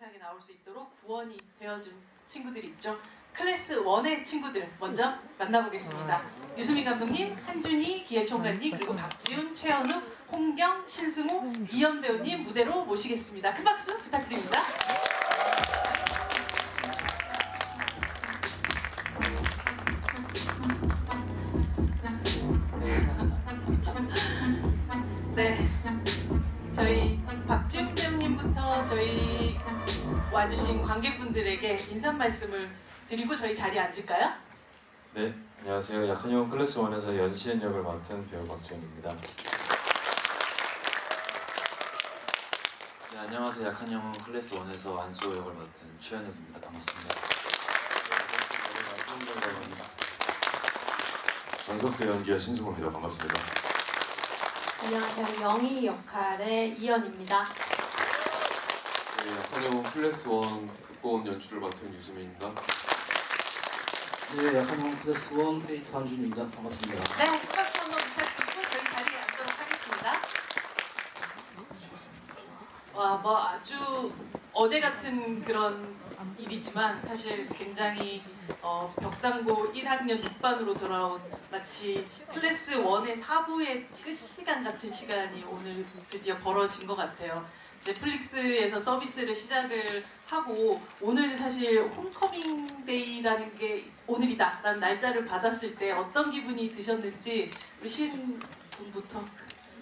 영상에 나올 수 있도록 구원이 되어준 친구들이 있죠. 클래스 1의 친구들 먼저 만나보겠습니다. 유수민 감독님, 한준희 기획총괄님, 그리고 박지훈, 최현우, 홍경, 신승우, 이현 배우님 무대로 모시겠습니다. 큰 박수 부탁드립니다. 네, 저희 박지훈 배우님부터 저희 와주신 관객분들에게 인사 말씀을 드리고 저희 자리에 앉을까요? 네, 안녕하세요. 약한영웅 클래스 1에서 연시엔 역을 맡은 배우 박지훈입니다. 네, 안녕하세요. 약한영웅 클래스 1에서 안수호 역을 맡은 최현욱입니다. 반갑습니다. 전석대 연기한 신승호입니다. 반갑습니다. 안녕하세요. 영희 역할의 이연입니다. 네, 약한영웅 클래스 1 극본 연출을 맡은 유수민입니다. 네, 약한영웅 클래스 1 페이트 한준입니다. 반갑습니다. 네, 큰 박수 한번 부탁드리고 저희 자리에 앉도록 하겠습니다. 와, 뭐 아주 어제 같은 그런 일이지만 사실 굉장히 벽상고 1학년 6반으로 돌아온 마치 클래스 1의 4부의 실시간 같은 시간이 오늘 드디어 벌어진 것 같아요. 넷플릭스에서 서비스를 시작을 하고 오늘 사실 홈커밍 데이라는 게 오늘이다 라는 날짜를 받았을 때 어떤 기분이 드셨는지 우리 신분부터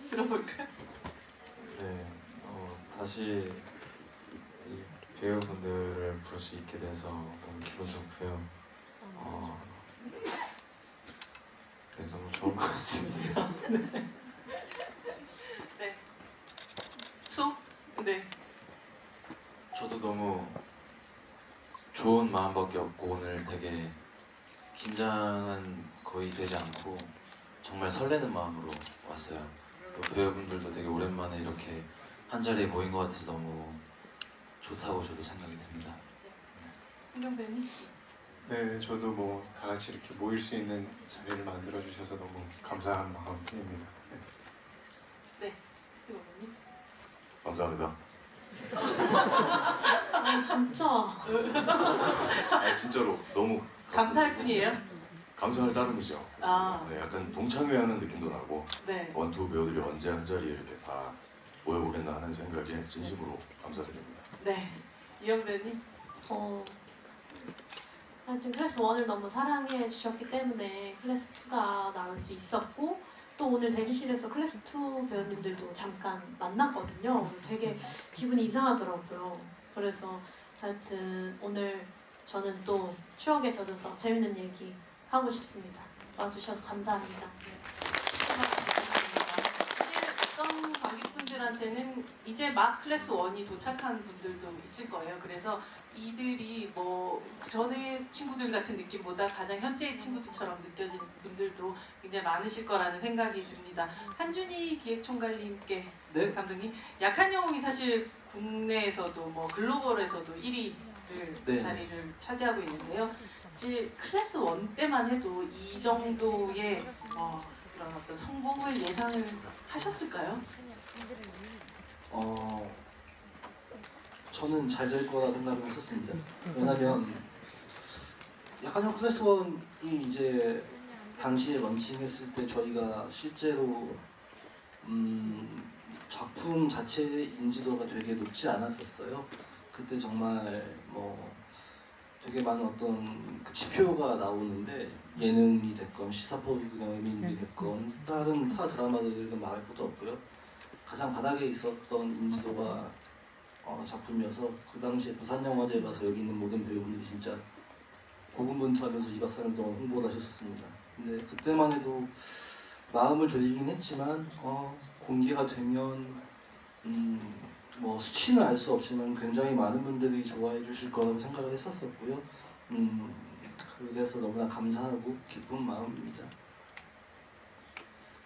들어볼까요? 네, 다시 이 배우분들을 볼 수 있게 돼서 너무 기분 좋고요. 네, 너무 좋은 것 같습니다. 네. 수? 네. 저도 너무 좋은 마음밖에 없고 오늘 되게 긴장은 거의 되지 않고 정말 설레는 마음으로 왔어요. 또 배우분들도 되게 오랜만에 이렇게 한 자리에 모인 것 같아서 너무 좋다고 저도 생각이 듭니다. 홍경 배우님? 네, 저도 뭐 다 같이 이렇게 모일 수 있는 자리를 만들어 주셔서 너무 감사한 마음뿐입니다. 네. 스티브 배우님? 감사합니다. 진짜 아, 진짜로 너무 감사할 뿐이에요? 감사할 따름이죠. 아, 네, 약간 동참회하는 느낌도 나고 네. 원투 배우들이 언제 한 자리에 이렇게 다 모여보겠나 하는 생각에 진심으로 감사드립니다. 네. 이현 배우님? 하여튼 클래스 1을 너무 사랑해 주셨기 때문에 클래스 2가 나올 수 있었고 또 오늘 대기실에서 클래스 2 배우님들도 잠깐 만났거든요. 오늘 되게 기분이 이상하더라고요. 그래서 하여튼 오늘 저는 또 추억에 젖어서 재밌는 얘기 하고 싶습니다. 와주셔서 감사합니다. 사실 어떤 관객분들한테는 이제 막 클래스 1이 도착한 분들도 있을 거예요. 그래서 이들이 뭐 전에 친구들 같은 느낌보다 가장 현재의 친구들처럼 느껴지는 분들도 굉장히 많으실 거라는 생각이 듭니다. 한준희 기획총괄님께 네, 감독님, 약한 영웅이 사실 국내에서도 뭐 글로벌에서도 1위를 네. 자리를 차지하고 있는데요. 사실 클래스 1 때만 해도 이 정도의 그런 어떤 성공을 예상을 하셨을까요? 저는 잘 될 거라 생각을 했었습니다. 왜냐면 약한영웅 클래스 1이 이제 당시에 런칭했을 때 저희가 실제로 작품 자체의 인지도가 되게 높지 않았었어요. 그때 정말 뭐 되게 많은 어떤 그 지표가 나오는데 예능이 됐건 시사 프로그램이 됐건 다른 타 드라마들은 말할 것도 없고요. 가장 바닥에 있었던 인지도가 작품이어서 그 당시에 부산영화제 가서 여기 있는 모든 배우분들이 진짜 고군분투하면서 2박 3일 동안 홍보를 하셨었습니다. 근데 그때만 해도 마음을 졸이긴 했지만 공개가 되면 뭐 수치는 알 수 없지만 굉장히 많은 분들이 좋아해 주실 거라고 생각을 했었었고요. 그래서 너무나 감사하고 기쁜 마음입니다.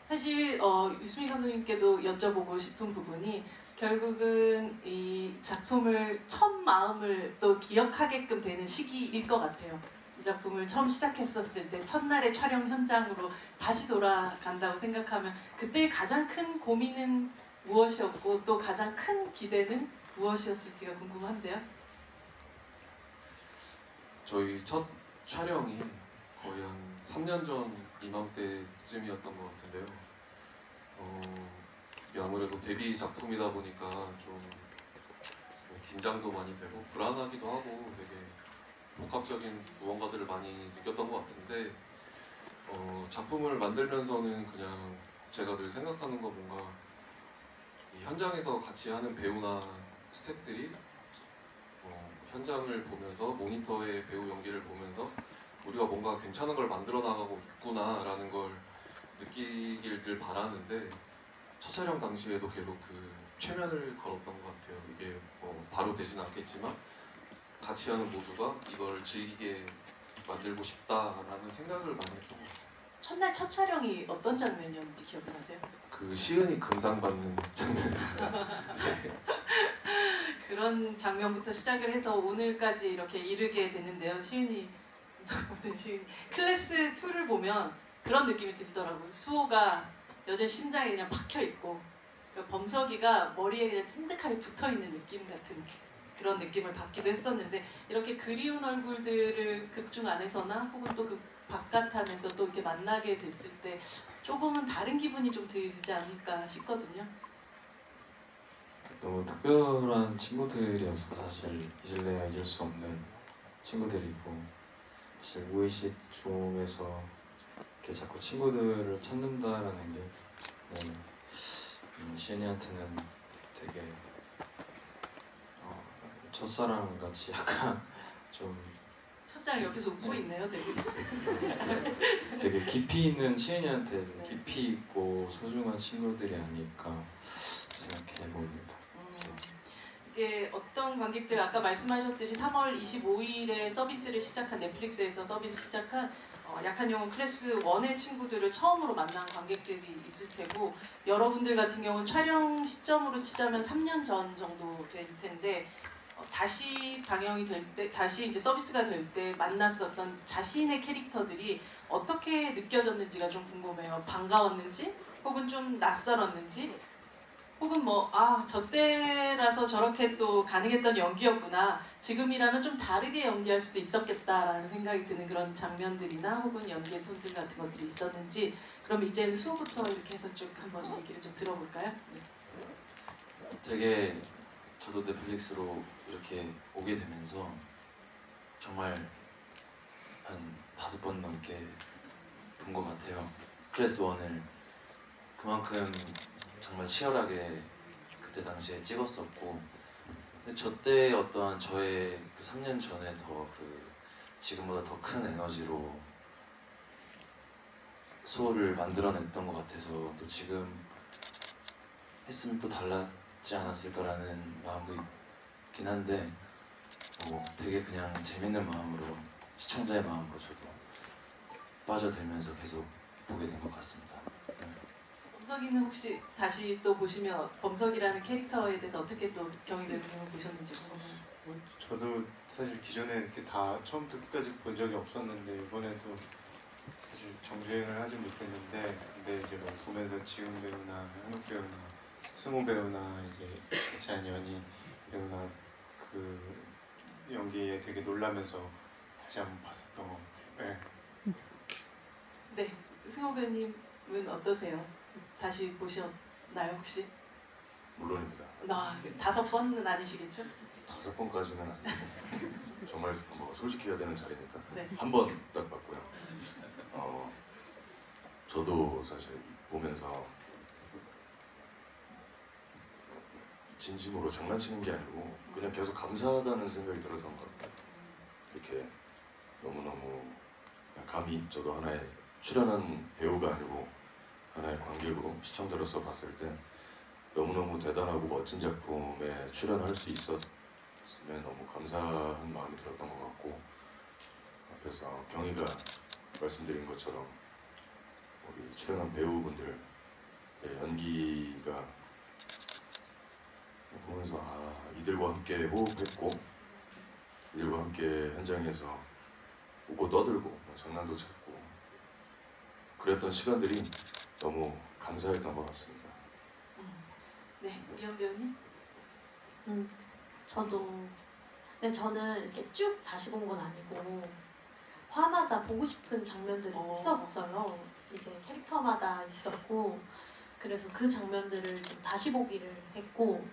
사실 유수민 감독님께도 여쭤보고 싶은 부분이 결국은 이 작품을 첫 마음을 또 기억하게끔 되는 시기일 것 같아요. 이 작품을 처음 시작했었을 때 첫날의 촬영 현장으로 다시 돌아간다고 생각하면 그때 가장 큰 고민은 무엇이었고 또 가장 큰 기대는 무엇이었을지가 궁금한데요. 저희 첫 촬영이 거의 한 3년 전 이맘때쯤이었던 것 같은데요. 이게 아무래도 데뷔 작품이다 보니까 좀 긴장도 많이 되고 불안하기도 하고 되게 복합적인 무언가들을 많이 느꼈던 것 같은데 작품을 만들면서는 그냥 제가 늘 생각하는 거 뭔가 이 현장에서 같이 하는 배우나 스태프들이 현장을 보면서 모니터의 배우 연기를 보면서 우리가 뭔가 괜찮은 걸 만들어 나가고 있구나라는 걸 느끼길 늘 바라는데 첫 촬영 당시에도 계속 그 최면을 걸었던 것 같아요. 이게 바로 되진 않겠지만 같이 하는 모두가 이걸 즐기게 만들고 싶다라는 생각을 많이 했던 것 같아요. 첫날 첫 촬영이 어떤 장면이었는지 기억나세요? 그 시은이 금상 받는 장면. 그런 장면부터 시작을 해서 오늘까지 이렇게 이르게 됐는데요. 시은이 클래스 2를 보면 그런 느낌이 들더라고요. 수호가 여전히 심장에 그냥 박혀 있고 범석이가 머리에 그냥 찐득하게 붙어 있는 느낌 같은 그런 느낌을 받기도 했었는데 이렇게 그리운 얼굴들을 극중 안에서나 혹은 또 그 바깥안에서 또 이렇게 만나게 됐을 때 조금은 다른 기분이 좀 들지 않을까 싶거든요. 너무 특별한 친구들이어서 사실 잊을래야 잊을 수 없는 친구들이고 사실 무의식 중에서 이렇게 자꾸 친구들을 찾는다라는 게 시은이한테는 되게 첫사랑 같이 약간 좀 첫사랑 옆에서 웃고 있네요, 되게 깊이 있는 시은이한테 깊이 있고 소중한 친구들이 아닐까 생각해 봅니다. 이게 어떤 관객들 아까 말씀하셨듯이 3월 25일에 서비스를 시작한 넷플릭스에서 서비스 시작한 약한 영혼 클래스 1의 친구들을 처음으로 만난 관객들이 있을 테고 여러분들 같은 경우는 촬영 시점으로 치자면 3년 전 정도 될 텐데 다시 방영이 될 때, 다시 이제 서비스가 될 때 만났었던 자신의 캐릭터들이 어떻게 느껴졌는지가 좀 궁금해요. 반가웠는지, 혹은 좀 낯설었는지, 혹은 저 때라서 저렇게 또 가능했던 연기였구나. 지금이라면 좀 다르게 연기할 수도 있었겠다라는 생각이 드는 그런 장면들이나 혹은 연기의 톤들 같은 것들이 있었는지 그럼 이제는 수호부터 이렇게 해서 쭉 한번 얘기를 좀 들어볼까요? 네. 되게 저도 넷플릭스로 이렇게 오게 되면서 정말 한 5번 넘게 본 것 같아요. 클래스 1을 그만큼 정말 치열하게 그때 당시에 찍었었고 근데 저 때 어떠한 저의 그 3년 전에 더 지금보다 더 큰 에너지로 수호를 만들어냈던 것 같아서 또 지금 했으면 또 달랐지 않았을까라는 마음도 있긴 한데 되게 그냥 재밌는 마음으로 시청자의 마음으로 저도 빠져들면서 계속 보게 된 것 같습니다. 범석이는 혹시 다시 또 보시면 범석이라는 캐릭터에 대해서 어떻게 또 경희대표님을 보셨는지 궁금해요. 저도 사실 기존에 이렇게 다 처음부터 끝까지 본 적이 없었는데 이번에도 사실 정주행을 하지 못했는데 근데 이제 보면서 지훈 배우나 현욱 배우나 승우 배우나 이제 같이 한 연희 배우나 그 연기에 되게 놀라면서 다시 한번 봤었던 것 같아요. 네. 네, 승호 배우님은 어떠세요? 다시 보셨나요 혹시? 물론입니다. 5번은 아니시겠죠? 5번까지는 아니고 정말 솔직히 해야 되는 자리니까 네. 한 번 딱 봤고요. 저도 사실 보면서 진심으로 장난치는 게 아니고 그냥 계속 감사하다는 생각이 들었던 것 같아요. 이렇게 너무너무 감히 저도 하나의 출연한 배우가 아니고 하나의 관객으로 시청자로서 봤을 때 너무너무 대단하고 멋진 작품에 출연할 수 있었으면 너무 감사한 마음이 들었던 것 같고 앞에서 경희가 말씀드린 것처럼 우리 출연한 배우분들의 연기가 보면서 이들과 함께 호흡했고 이들과 함께 현장에서 웃고 떠들고 장난도 쳤고 그랬던 시간들이 너무 감사했던 것 같습니다. 네, 이현 배우님? 저도 근데 저는 이렇게 쭉 다시 본 건 아니고 화마다 보고 싶은 장면들이 있었어요. 이제 캐릭터마다 있었고 그래서 그 장면들을 좀 다시 보기를 했고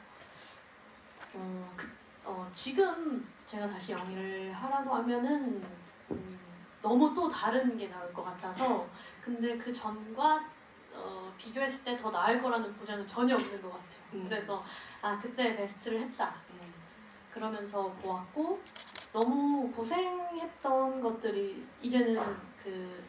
지금 제가 다시 연기를 하라고 하면은 너무 또 다른 게 나올 것 같아서 근데 그 전과 비교했을 때 더 나을 거라는 보장은 전혀 없는 것 같아요. 그래서 그때 베스트를 했다. 그러면서 보았고 너무 고생했던 것들이 이제는 그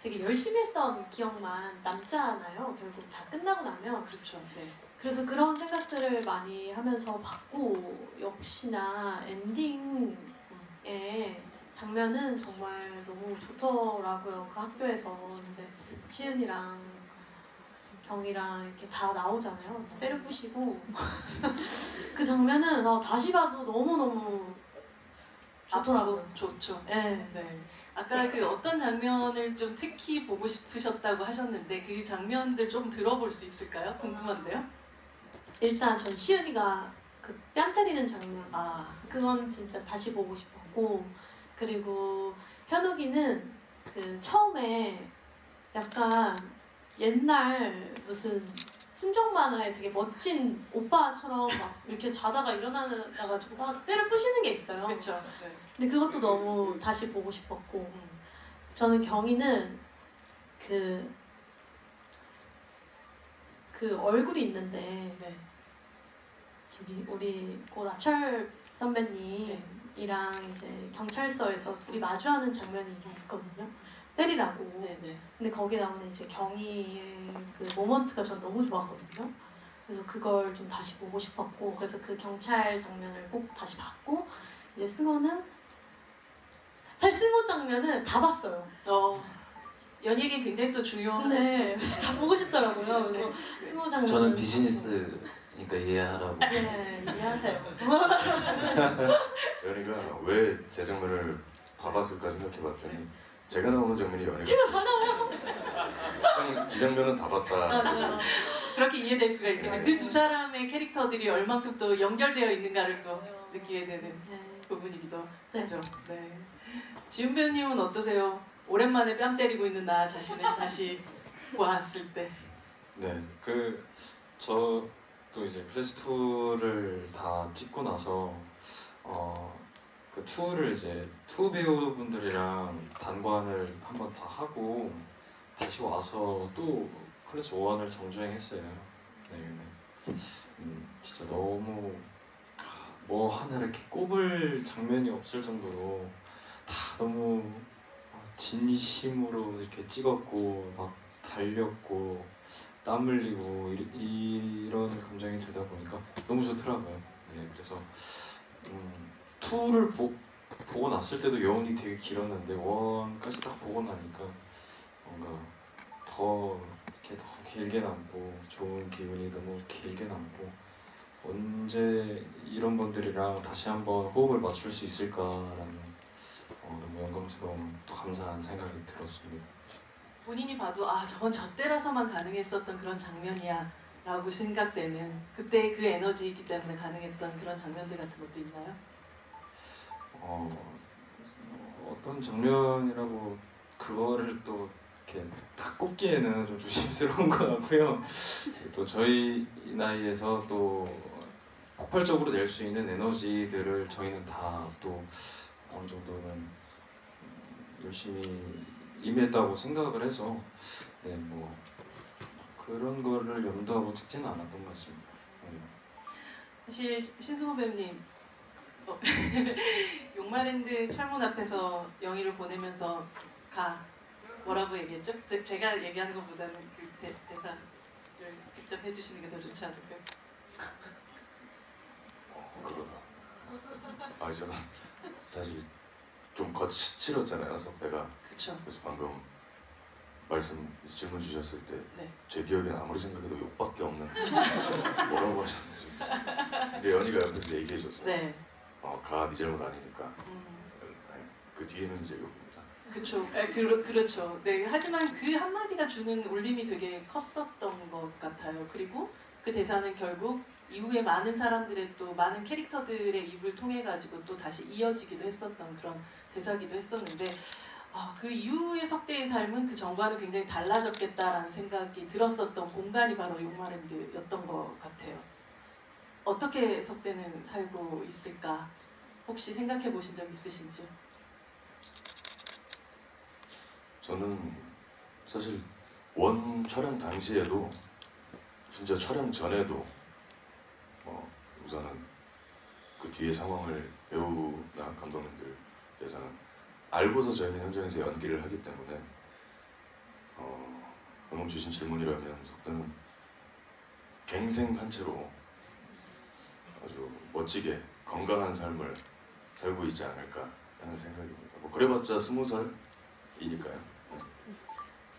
되게 열심히 했던 기억만 남잖아요. 결국 다 끝나고 나면. 그렇죠. 네. 그래서 그런 생각들을 많이 하면서 봤고 역시나 엔딩의 장면은 정말 너무 좋더라고요. 그 학교에서 근데 시은이랑 경이랑 이렇게 다 나오잖아요. 때려 부시고 그 장면은 다시 봐도 너무너무 좋더라고요. 좋죠. 네. 네. 아까 그 어떤 장면을 좀 특히 보고 싶으셨다고 하셨는데 그 장면들 좀 들어볼 수 있을까요? 궁금한데요. 일단 전 시은이가 그 뺨 때리는 장면 그건 진짜 다시 보고 싶었고 그리고 현욱이는 그 처음에 약간 옛날 무슨 순정 만화에 되게 멋진 오빠처럼 막 이렇게 자다가 일어나가지고 막 때려 부시는 게 있어요. 그렇죠. 네. 근데 그것도 너무 다시 보고 싶었고 저는 경이는 그 얼굴이 있는데 네. 저기 우리 고나철 선배님이랑 이제 경찰서에서 둘이 마주하는 장면이 있거든요. 때리라고. 네네. 근데 거기에 나오는 이제 경희의 그 모먼트가 전 너무 좋았거든요. 그래서 그걸 좀 다시 보고 싶었고 그래서 그 경찰 장면을 꼭 다시 봤고 이제 승호는 사실 승호 장면은 다 봤어요. 연예계 굉장히 또 중요한. 네, 다 보고 싶더라고요. 그래서 승호 장면. 저는 비즈니스니까 이해하라고. 네, 이해하세요. 연희가 왜 제 장면을 다 봤을까 생각해봤더니 제가 나오는 장면이 연희가 제가 다 나와요. 이 장면은 다 봤다. 맞아요. 그렇게 이해될 수가 있겠네요. 그 두 사람의 캐릭터들이 얼만큼 또 연결되어 있는가를 또 느끼게 되는 네. 부분이기도 네. 하죠. 네. 지훈 배우님은 어떠세요? 오랜만에 뺨 때리고 있는 나 자신을 다시 보았을 때. 네, 저도 이제 클래스 2를 다 찍고 나서 그 투를 이제 투 배우분들이랑 단관을 한번 다 하고 다시 와서 또 클래스 1을 정주행했어요. 네, 근데 진짜 너무 뭐 하나 이렇게 꼽을 장면이 없을 정도로 다 너무 진심으로 이렇게 찍었고 막 달렸고 땀 흘리고 이런 감정이 들다 보니까 너무 좋더라고요. 네, 그래서 2를 보고 났을 때도 여운이 되게 길었는데 1까지 딱 보고 나니까 뭔가 더 이렇게 더 길게 남고 좋은 기분이 너무 길게 남고 언제 이런 분들이랑 다시 한번 호흡을 맞출 수 있을까라는 너무 영광스러운 또 감사한 생각이 들었습니다. 본인이 봐도 저건 저 때라서만 가능했었던 그런 장면이야 라고 생각되는 그때 그 에너지이기 때문에 가능했던 그런 장면들 같은 것도 있나요? 어떤 장면이라고 그거를 또 이렇게 딱 꼽기에는 좀 조심스러운 것 같고요. 또 저희 나이에서 또 폭발적으로 낼 수 있는 에너지들을 저희는 다 또 어느 정도는 열심히 임했다고 생각을 해서 네, 뭐 그런 거를 염두하고 찍지는 않았던 것 같습니다. 사실 신승호 배우님 용마랜드 철문 앞에서 영희를 보내면서 뭐라고 얘기했죠? 제가 얘기하는 것보다는 그 대사를 직접 해주시는 게 더 좋지 않을까요? 그러다. 저는 사실 좀 거칠었잖아요, 선배가. 그렇죠. 그래서 방금 질문 주셨을 때 제 네. 기억에는 아무리 생각해도 욕밖에 없는 뭐라고 하셨는지. 근데 연희가 옆에서 얘기해줬어요. 네. 네 잘못 아니니까. 그 뒤에는 이제 욕입니다. 그렇죠. 그렇죠. 네. 하지만 그 한마디가 주는 울림이 되게 컸었던 것 같아요. 그리고 그 대사는 결국 이후에 많은 사람들의 또 많은 캐릭터들의 입을 통해 가지고 또 다시 이어지기도 했었던 그런 대사기도 했었는데 그 이후의 석대의 삶은 그 전과는 굉장히 달라졌겠다라는 생각이 들었었던 공간이 바로 용마랜드였던 것 같아요. 어떻게 석대는 살고 있을까? 혹시 생각해 보신 적 있으신지요? 저는 사실 원 촬영 당시에도 진짜 촬영 전에도 우선은 그 뒤에 상황을 배우나 감독님들께서는 알고서 저희는 현장에서 연기를 하기 때문에 방금 주신 질문이라면 석대는 갱생한 채로 아주 멋지게 건강한 삶을 살고 있지 않을까 하는 생각입니다. 뭐 그래봤자 20살이니까요.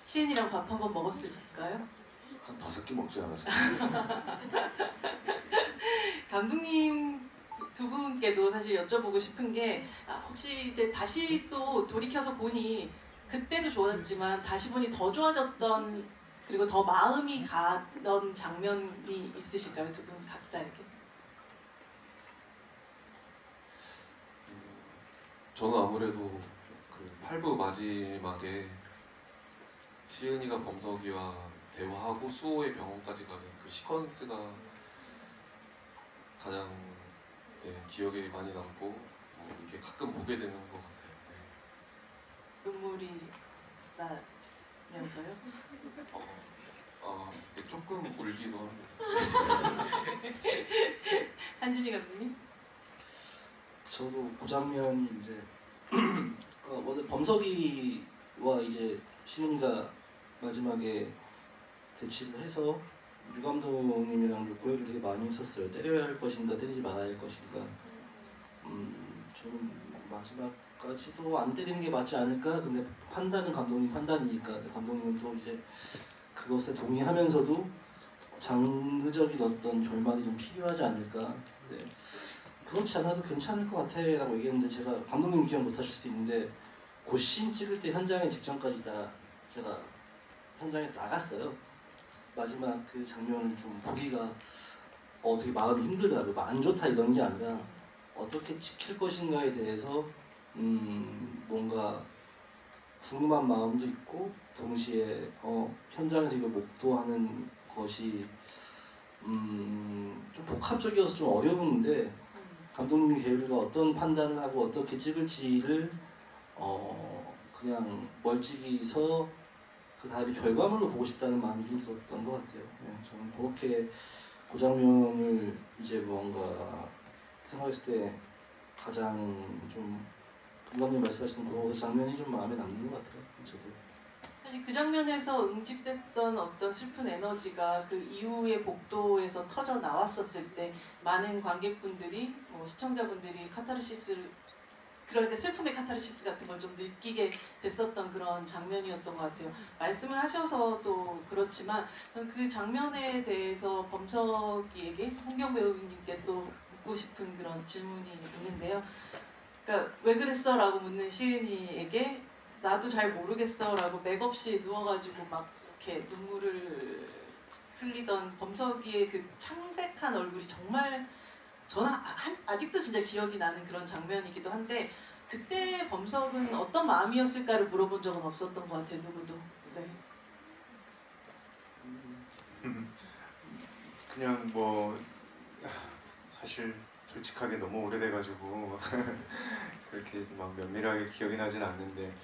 시은이랑 밥 한 번 먹었을까요? 한 5끼 먹지 않았을까. 감독님 두 분께도 사실 여쭤보고 싶은 게 혹시 이제 다시 또 돌이켜서 보니 그때도 좋았지만 다시 보니 더 좋아졌던 그리고 더 마음이 가던 장면이 있으실까요? 두 분 각자 이렇게. 저는 아무래도 그 8부 마지막에 시은이가 범석이와 대화하고 수호의 병원까지 가는 그 시퀀스가 가장 기억에 많이 남고 이렇게 가끔 보게 되는 것 같아요. 눈물이 나면서요? 조금 울기도 합니다. 한준이 감독님? 저도 그 장면이 이제 원래 범석이와 이제 시은이가 마지막에 대치를 해서 유 감독님이랑 고역을 되게 많이 했었어요. 때려야 할 것인가 때리지 말아야 할 것인가. 저는 마지막까지도 안 때리는 게 맞지 않을까. 근데 판단은 감독님 판단이니까 감독님은 또 이제 그것에 동의하면서도 장르적인 어떤 결말이 좀 필요하지 않을까. 네. 그렇지 않아도 괜찮을 것 같아라고 얘기했는데 제가 감독님 기억 못하실 수도 있는데 그 씬 찍을 때 현장에 직전까지 다 제가 현장에서 나갔어요. 마지막 그 장면을 좀 보기가 되게 마음이 힘들더라고요. 막 안 좋다 이런 게 아니라 어떻게 찍힐 것인가에 대해서 뭔가 궁금한 마음도 있고 동시에 현장에서 이걸 목도하는 것이 좀 복합적이어서 좀 어려운데 감독님 계율과 어떤 판단을 하고 어떻게 찍을지를 그냥 멀찍이서 그 다음에 결과물로 보고 싶다는 마음이 좀 들었던 것 같아요. 네, 저는 그렇게 그 장면을 이제 뭔가 생각했을 때 가장 좀 동감님 말씀하신 그 장면이 좀 마음에 남는 것 같아요. 저도. 사실 그 장면에서 응집됐던 어떤 슬픈 에너지가 그 이후의 복도에서 터져 나왔었을 때 많은 관객분들이 시청자분들이 카타르시스를 그런데 슬픔의 카타르시스 같은 걸 좀 느끼게 됐었던 그런 장면이었던 것 같아요. 말씀을 하셔서 또 그렇지만 그 장면에 대해서 범석이에게 홍경 배우님께 또 묻고 싶은 그런 질문이 있는데요. 그러니까 왜 그랬어? 라고 묻는 시은이에게 나도 잘 모르겠어 라고 맥없이 누워가지고 막 이렇게 눈물을 흘리던 범석이의 그 창백한 얼굴이 정말 저는 아직도 진짜 기억이 나는 그런 장면이기도 한데 그때 범석은 어떤 마음이었을까를 물어본 적은 없었던 것 같아요. 누구도. 네. 그냥 사실 솔직하게 너무 오래돼가지고 그렇게 막 면밀하게 기억이 나진 않는데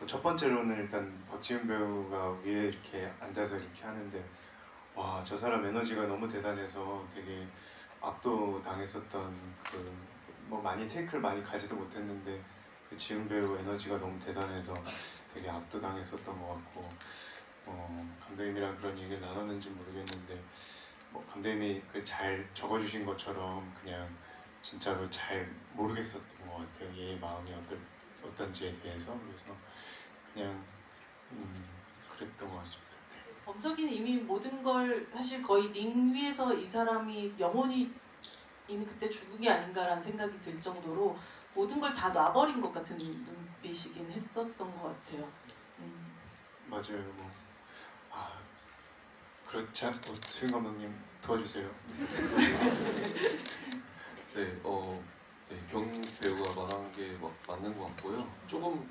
첫 번째로는 일단 박지윤 배우가 위에 이렇게 앉아서 이렇게 하는데 와, 저 사람 에너지가 너무 대단해서 되게 압도당했었던 많이 테이크를 많이 가지도 못했는데 그 지은 배우 에너지가 너무 대단해서 되게 압도당했었던 것 같고 감독님이랑 그런 얘기를 나눴는지 모르겠는데 감독님이 잘 적어주신 것처럼 그냥 진짜로 잘 모르겠었던 것 같아요. 얘의 마음이 어떤지에 대해서. 그래서 그냥 그랬던 것 같습니다. 범석이는 이미 모든 걸 사실 거의 링 위에서 이 사람이 영원히 이미 그때 죽은 게 아닌가라는 생각이 들 정도로 모든 걸 다 놔버린 것 같은 눈빛이긴 했었던 것 같아요. 맞아요. 그렇지 않고 수인 감독님 도와주세요. 네, 네, 경 배우가 말한 게 맞는 것 같고요. 조금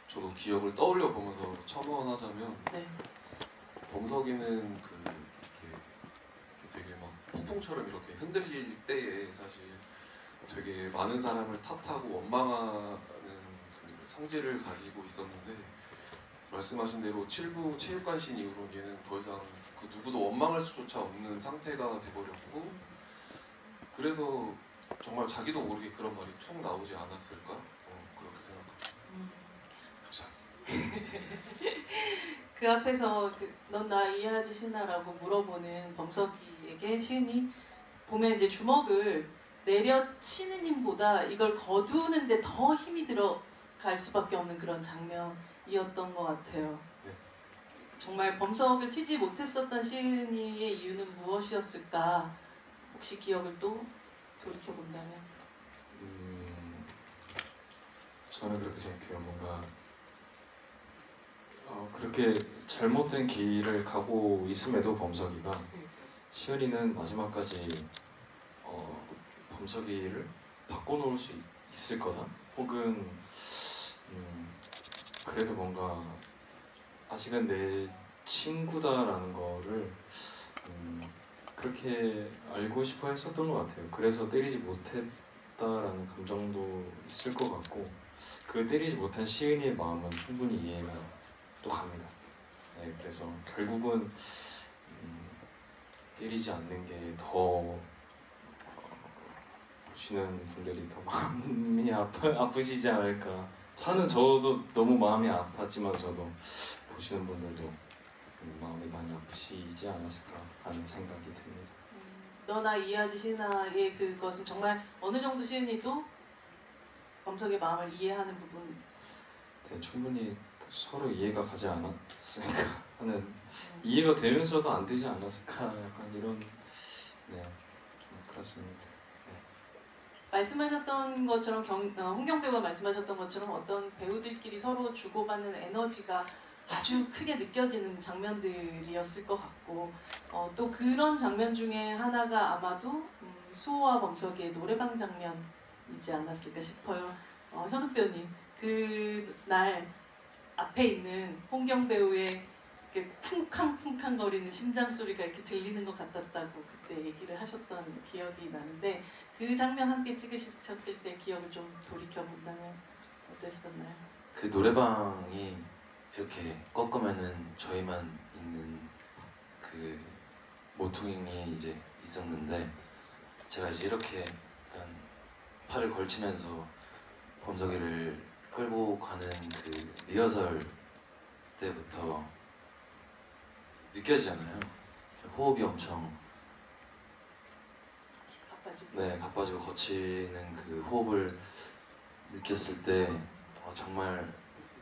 저도 기억을 떠올려 보면서 첨언하자면 네. 범석이는 이렇게 되게 막 폭풍처럼 이렇게 흔들릴 때에 사실 되게 많은 사람을 탓하고 원망하는 그 성질을 가지고 있었는데 말씀하신 대로 7부 체육관신 이후로 얘는 더 이상 그 누구도 원망할 수조차 없는 상태가 돼버렸고 그래서 정말 자기도 모르게 그런 말이 툭 나오지 않았을까? 그렇게 생각합니다. 그 앞에서 넌 나 이해하지 시나라고 물어보는 범석이에게 시은이 보면 이제 주먹을 내려치는 힘보다 이걸 거두는데 더 힘이 들어갈 수밖에 없는 그런 장면이었던 것 같아요. 네. 정말 범석을 치지 못했었던 시은이의 이유는 무엇이었을까? 혹시 기억을 또 돌이켜 본다면? 저는 그렇게 생각해요. 뭔가 그렇게 잘못된 길을 가고 있음에도 범석이가 시은이는 마지막까지 범석이를 바꿔놓을 수 있을 거다. 혹은 그래도 뭔가 아직은 내 친구다라는 거를 그렇게 알고 싶어 했었던 것 같아요. 그래서 때리지 못했다라는 감정도 있을 것 같고 그 때리지 못한 시은이의 마음은 충분히 이해가 또 갑니다. 네, 그래서 결국은 때리지 않는 게 더 보시는 분들이 더 마음이 아프시지 않을까. 저도 너무 마음이 아팠지만 저도 보시는 분들도 마음이 많이 아프시지 않았을까 하는 생각이 듭니다. 너나 이해하지 시나의 그것은 정말 어느 정도 시은이도 범석의 마음을 이해하는 부분. 네, 충분히 서로 이해가 가지 않았을까 하는 이해가 되면서도 안 되지 않았을까 약간 이런 네, 좀 그렇습니다. 말씀하셨던 것처럼 홍경 배우가 말씀하셨던 것처럼 어떤 배우들끼리 서로 주고받는 에너지가 아주 크게 느껴지는 장면들이었을 것 같고 또 그런 장면 중에 하나가 아마도 수호와 범석의 노래방 장면이지 않았을까 싶어요. 현욱 배우님 그날 앞에 있는 홍경 배우의 이렇게 쿵쾅쿵쾅거리는 심장 소리가 이렇게 들리는 것 같았다고 그때 얘기를 하셨던 기억이 나는데 그 장면 함께 찍으셨을 때 기억을 좀 돌이켜 본다면 어땠었나요? 그 노래방이 이렇게 꺾으면은 저희만 있는 그 모퉁이 이제 있었는데 제가 이제 이렇게 약간 팔을 걸치면서 범석이를 끌고 가는 그 리허설 때부터 느껴지잖아요. 호흡이 엄청 가빠지고 거치는 그 호흡을 느꼈을 때 정말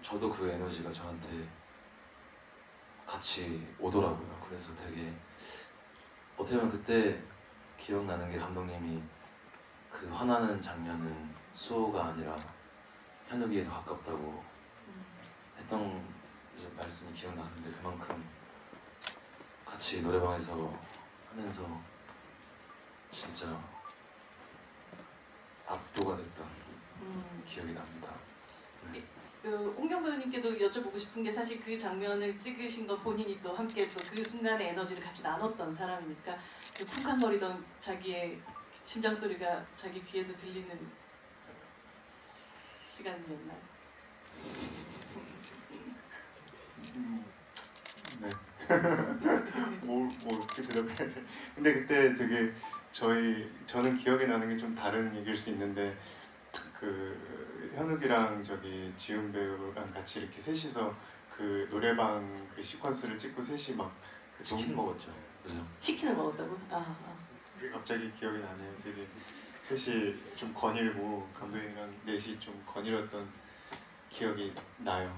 저도 그 에너지가 저한테 같이 오더라고요. 그래서 되게 어떻게 보면 그때 기억나는 게 감독님이 그 화나는 장면은 수호가 아니라 현욱이에 더 가깝다고 했던 이제 말씀이 기억나는데 그만큼 같이 노래방에서 하면서 진짜 압도가 됐던 기억이 납니다. 네. 홍경 배우님께도 여쭤보고 싶은 게 사실 그 장면을 찍으신 건 본인이 또 함께 또 그 순간의 에너지를 같이 나눴던 사람이니까 그 쿵쾅거리던 자기의 심장 소리가 자기 귀에도 들리는 시간이었나요? 네. 뭐 어떻게 대답해야 돼? 근데 그때 되게 저는 기억이 나는 게 좀 다른 얘기일 수 있는데 그 현욱이랑 지훈 배우랑 같이 이렇게 셋이서 그 노래방 그 시퀀스를 찍고 셋이 막 그 치킨 먹었죠. 그죠? 치킨을 먹었다고? 그게 갑자기 기억이 나네요. 되게 셋이 좀 거닐고 감독님이랑 넷이 좀 거닐었던 기억이 나요.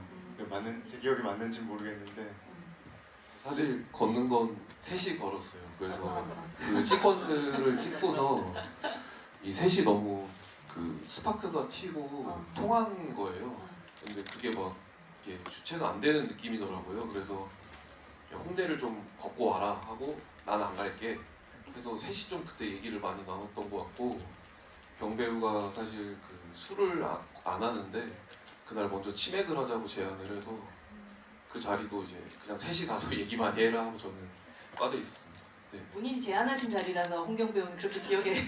제 기억이 맞는지 모르겠는데 사실 걷는 건 셋이 걸었어요. 그래서 그 시퀀스를 찍고서 이 셋이 너무 그 스파크가 튀고 통한 거예요. 근데 그게 막 이게 주체가 안 되는 느낌이더라고요. 그래서 야, 홍대를 좀 걷고 와라 하고 난 안 갈게. 그래서 셋이 좀 그때 얘기를 많이 나눴던 것 같고 경배우가 사실 그 술을 안 하는데 그날 먼저 치맥을 하자고 제안을 해서 그 자리도 이제 그냥 셋이 가서 얘기 많이 해라 하고 저는 빠져 있었습니다. 본인이 제안하신 자리라서 홍경 배우는 그렇게 기억에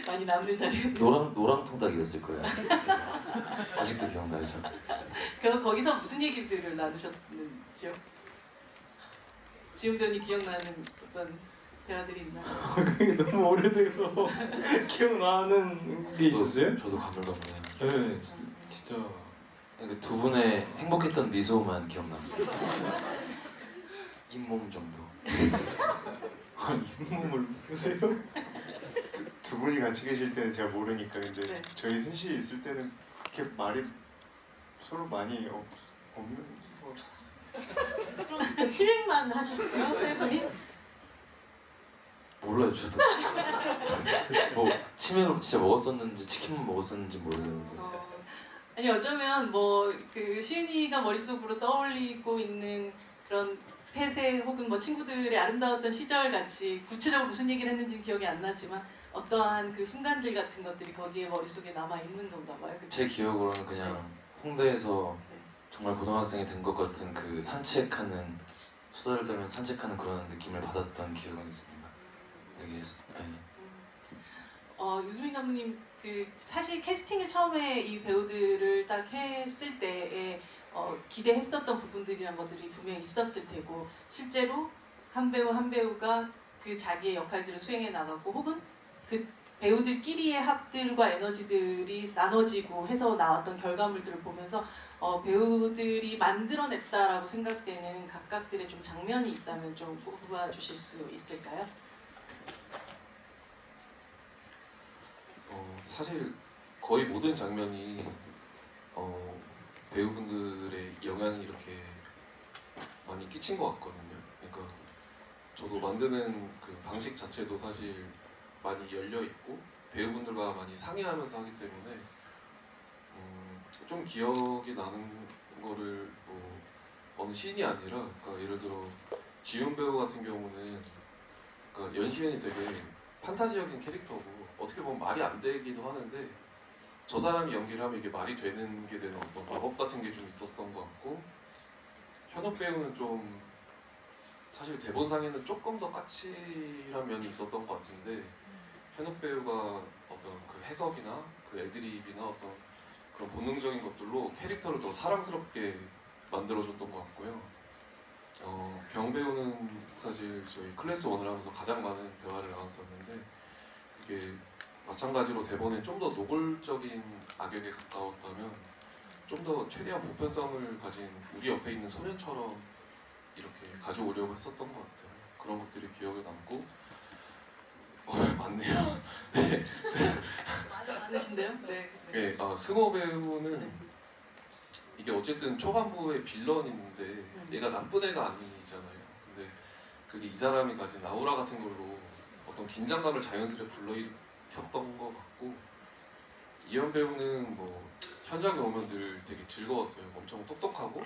많이 남는 자리였는데 노랑 통닭이었을 거예요. 아직도 기억나죠. 그래서 거기서 무슨 얘기들을 나누셨는지요? 지훈 배우님 기억나는 어떤 대화들이 있나요? 그게 너무 오래돼서 기억나는 게 있으세요? 저도 가물가물해요. 네, 진짜. 근데 두 분의 행복했던 미소만 기억났어요. 잇몸 정도. 잇몸을 보세요? 두 분이 같이 계실 때는 제가 모르니까 근데 네. 저희 셋이 있을 때는 그렇게 말이 서로 많이 없는 것 같아요. 그럼 진짜 치맥만 하셨어요, 세 분이? 몰라요 저도. 뭐 치맥을 진짜 먹었었는지 치킨만 먹었었는지 모르겠는데. 아니 어쩌면 뭐 그 시은이가 머릿속으로 떠올리고 있는 그런 세세 혹은 뭐 친구들의 아름다웠던 시절 같이 구체적으로 무슨 얘기를 했는지 기억이 안 나지만 어떠한 그 순간들 같은 것들이 거기에 머릿속에 남아 있는 건가 봐요. 그쵸? 제 기억으로는 그냥 홍대에서 정말 고등학생이 된 것 같은 그 산책하는 수다를 떨면서 산책하는 그런 느낌을 받았던 기억은 있습니다. 여기 유수민 감독님 그 사실 캐스팅을 처음에 이 배우들을 딱 했을 때에 기대했었던 부분들이란 것들이 분명히 있었을 테고 실제로 한 배우 한 배우가 그 자기의 역할들을 수행해 나가고 혹은 그 배우들끼리의 합들과 에너지들이 나눠지고 해서 나왔던 결과물들을 보면서 배우들이 만들어냈다라고 생각되는 각각들의 좀 장면이 있다면 좀 뽑아 주실 수 있을까요? 사실 거의 모든 장면이 배우분들의 영향이 이렇게 많이 끼친 것 같거든요. 그러니까 저도 만드는 그 방식 자체도 사실 많이 열려 있고 배우분들과 많이 상의하면서 하기 때문에 좀 기억이 나는 거를 뭐 어느 씬이 아니라 그러니까 예를 들어 지훈 배우 같은 경우는 그러니까 연시은이 되게 판타지적인 캐릭터고 어떻게 보면 말이 안 되기도 하는데 저 사람이 연기를 하면 이게 말이 되는 게 되는 어떤 마법 같은 게 좀 있었던 것 같고 현욱 배우는 좀 사실 대본상에는 조금 더 까칠한 면이 있었던 것 같은데 현욱 배우가 어떤 그 해석이나 그 애드립이나 어떤 그런 본능적인 것들로 캐릭터를 더 사랑스럽게 만들어줬던 것 같고요. 경 배우는 사실 저희 클래스 1을 하면서 가장 많은 대화를 나눴었는데 이게 마찬가지로 대본에 좀 더 노골적인 악역에 가까웠다면 좀 더 최대한 보편성을 가진 우리 옆에 있는 소년처럼 이렇게 가져오려고 했었던 것 같아요. 그런 것들이 기억에 남고 많네요. 네. 많으신데요? 네. 네, 승호 배우는 이게 어쨌든 초반부에 빌런인데 얘가 나쁜 애가 아니잖아요. 근데 그게 이 사람이 가진 아우라 같은 걸로 어떤 긴장감을 자연스레 불러일으켰던 것 같고 이현 배우는 뭐 현장에 오면 늘 되게 즐거웠어요. 엄청 똑똑하고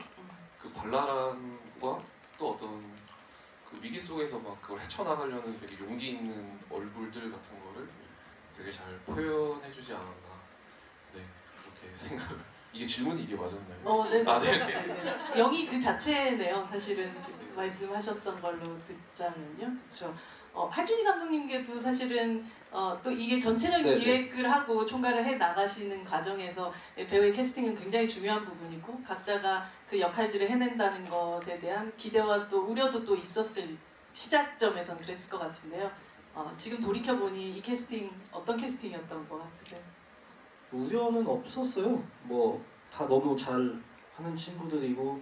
그 발랄함과 또 어떤 그 위기 속에서 막 그걸 헤쳐나가려는 되게 용기 있는 얼굴들 같은 거를 되게 잘 표현해주지 않았나. 네, 그렇게 생각. 이게 질문이 이게 맞았나요? 네. 네. 영이 그 자체네요. 사실은 말씀하셨던 걸로 듣자면요. 그렇죠. 하준이 감독님께도 사실은 또 이게 전체적인 네네. 기획을 하고 총괄을 해 나가시는 과정에서 배우의 캐스팅은 굉장히 중요한 부분이고 각자가 그 역할들을 해낸다는 것에 대한 기대와 또 우려도 또 있었을 시작점에선 그랬을 것 같은데요. 지금 돌이켜 보니 이 캐스팅 어떤 캐스팅이었던 것 같으세요? 우려는 없었어요. 뭐 다 너무 잘 하는 친구들이고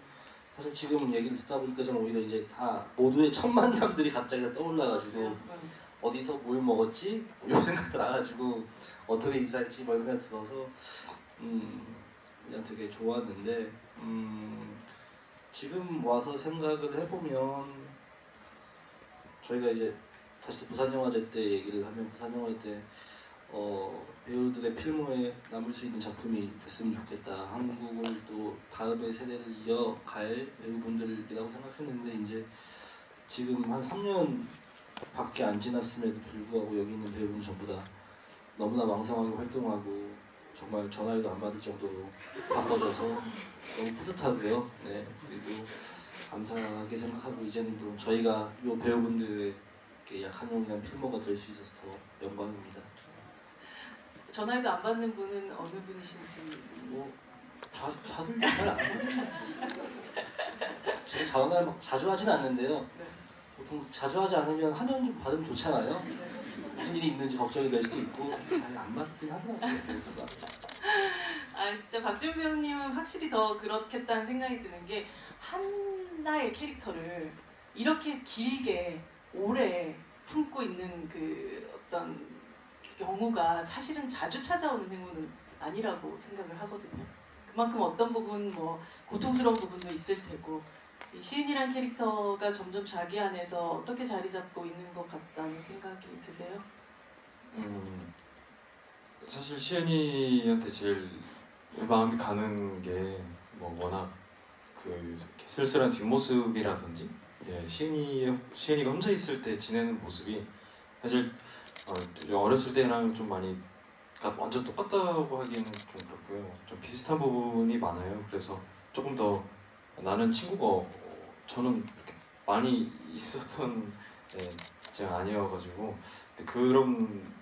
사실 지금 얘기를 듣다 보니까 저는 오히려 이제 다 모두의 첫 만남들이 갑자기 다 떠올라가지고 어디서 뭘 먹었지? 이런 생각 나가지고 어떻게 인사했지? 뭐 이런 생각 들어서 그냥 되게 좋았는데 지금 와서 생각을 해보면 저희가 이제 다시 부산영화제 때 얘기를 하면 부산영화제 때 배우들의 필모에 남을 수 있는 작품이 됐으면 좋겠다. 한국을 또 다음의 세대를 이어갈 배우분들이라고 생각했는데 이제 지금 한 3년 밖에 안 지났음에도 불구하고 여기 있는 배우분 전부 다 너무나 왕성하게 활동하고 정말 전화해도 안 받을 정도로 바빠져서 너무 뿌듯하고요. 네, 그리고 감사하게 생각하고 이제는 또 저희가 이 배우분들에게 약 한 년간 필모가 될 수 있어서 더 영광입니다. 전화해도 안 받는 분은 어느 분이신지. 다들 잘 안 해요. 제가 전화를 막 자주 하진 않는데요. 네. 보통 자주 하지 않으면 하면 좀 받으면 좋잖아요. 무슨 일이 있는지 걱정이 될 수도 있고 잘 안 받긴 하더라고요. 그래서 아 진짜 박지훈 배우님은 확실히 더 그렇겠다는 생각이 드는 게 하나의 캐릭터를 이렇게 길게 오래 품고 있는 그 어떤 경우가 사실은 자주 찾아오는 행운은 아니라고 생각을 하거든요. 그만큼 어떤 부분 뭐 고통스러운 부분도 있을 테고 이 시은이란 캐릭터가 점점 자기 안에서 어떻게 자리 잡고 있는 것 같다는 생각이 드세요? 사실 시은이한테 제일 마음이 가는 게 뭐 워낙 그 쓸쓸한 뒷모습이라든지 시은이가 혼자 있을 때 지내는 모습이 사실 어렸을 때랑 좀 많이 완전 똑같다고 하기에는 좀 그렇고요. 좀 비슷한 부분이 많아요. 그래서 조금 더 나는 친구가 저는 이렇게 많이 있었던 제가 아니어가지고 그런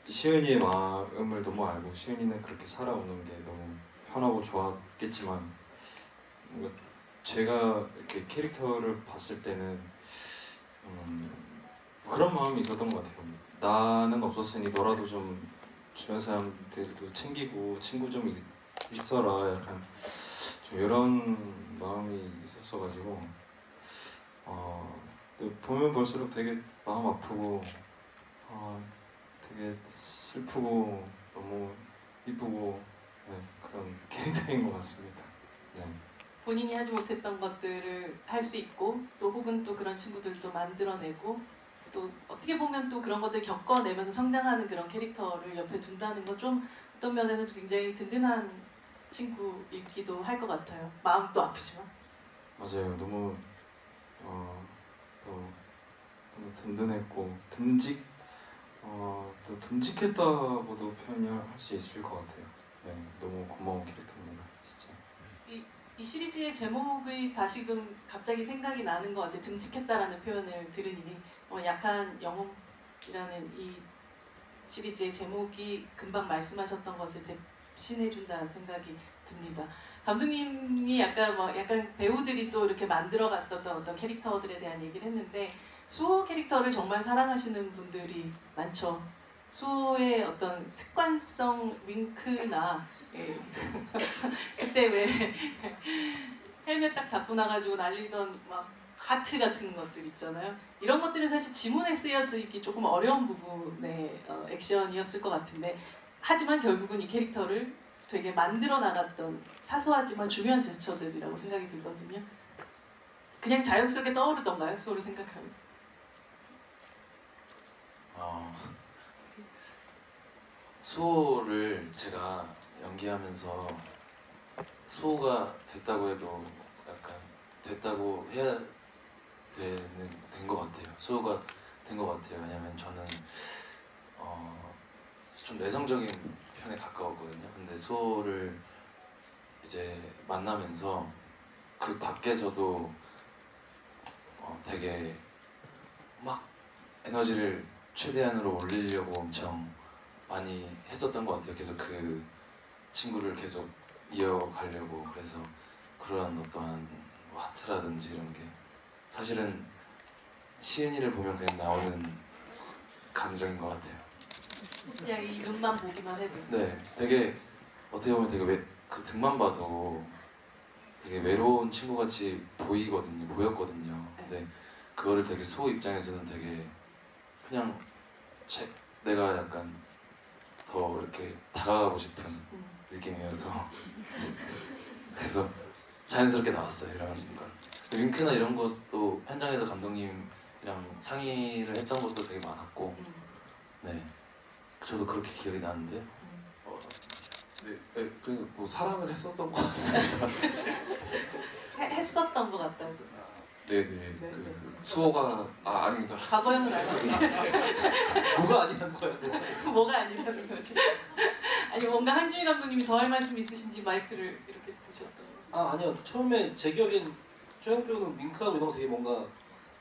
시은이의 마음을 너무 알고 시은이는 그렇게 살아오는 게 너무 편하고 좋았겠지만 뭔가 제가 이렇게 캐릭터를 봤을 때는 그런 마음이 있었던 것 같아요. 나는 없었으니 너라도 좀 주변 사람들도 챙기고 친구 좀 있어라 약간 좀 이런 마음이 있었어가지고 보면 볼수록 되게 마음 아프고 되게 슬프고 너무 이쁘고 그런 캐릭터인 것 같습니다. 네. 본인이 하지 못했던 것들을 할 수 있고 또 혹은 또 그런 친구들도 만들어내고 또 어떻게 보면 또 그런 것들 겪어내면서 성장하는 그런 캐릭터를 옆에 둔다는 건 좀 어떤 면에서 굉장히 든든한 친구이기도 할 것 같아요. 마음도 아프지만. 맞아요. 너무 너무 든든했고 또 듬직했다고도 표현할 수 있을 것 같아요. 네, 너무 고마운 캐릭터입니다, 진짜. 이 시리즈의 제목이 다시금 갑자기 생각이 나는 것 같아요. 듬직했다라는 표현을 들으니 약한 영웅이라는 이 시리즈의 제목이 금방 말씀하셨던 것을 대신해준다는 생각이 듭니다. 감독님이 약간 배우들이 또 이렇게 만들어갔었던 어떤 캐릭터들에 대한 얘기를 했는데 수호 캐릭터를 정말 사랑하시는 분들이 많죠. 수호의 어떤 습관성 윙크나 그때 왜 헬멧 딱 닫고 나가지고 날리던 막 하트 같은 것들 있잖아요. 이런 것들은 사실 지문에 쓰여지기 조금 어려운 부분의 액션이었을 것 같은데 하지만 결국은 이 캐릭터를 되게 만들어 나갔던 사소하지만 중요한 제스처들이라고 생각이 들거든요. 그냥 자연스럽게 떠오르던가요? 수호를 생각하면? 수호를 제가 연기하면서 수호가 됐다고 해도 약간 됐다고 해야 된 것 같아요. 수호가 된 것 같아요. 왜냐면 저는 좀 내성적인 편에 가까웠거든요. 근데 수호를 이제 만나면서 그 밖에서도 되게 막 에너지를 최대한으로 올리려고 엄청 많이 했었던 것 같아요. 계속 그 친구를 계속 이어가려고. 그래서 그런 어떠한 뭐 하트라든지 이런 게 사실은 시은이를 보면 그냥 나오는 감정인 것 같아요. 그냥 이 눈만 보기만 해도. 네, 되게 어떻게 보면 되게 그 등만 봐도 되게 외로운 친구같이 보였거든요. 근데 그거를 되게 수호 입장에서는 되게 그냥 내가 약간 더 이렇게 다가가고 싶은 느낌이어서 그래서 자연스럽게 나왔어요 이런 걸. 윙크나 이런 것도 현장에서 감독님이랑 상의를 했던 것도 되게 많았고 네 저도 그렇게 기억이 나는데 네, 그뭐 사랑을 했었던 것 같습니다. 했었던 것 같다고. 네네. 네. 그 수호가 아닙니다. 과거형은 아니에요. 뭐가 아니란 거야. 뭐가 아니라는 거지. 아니 뭔가 한준희 감독님이 더 할 말씀 있으신지 마이크를 이렇게 드셨던 거. 아니요. 처음에 제 기억엔 최영 배우는 밍크하고 이런 거 되게 뭔가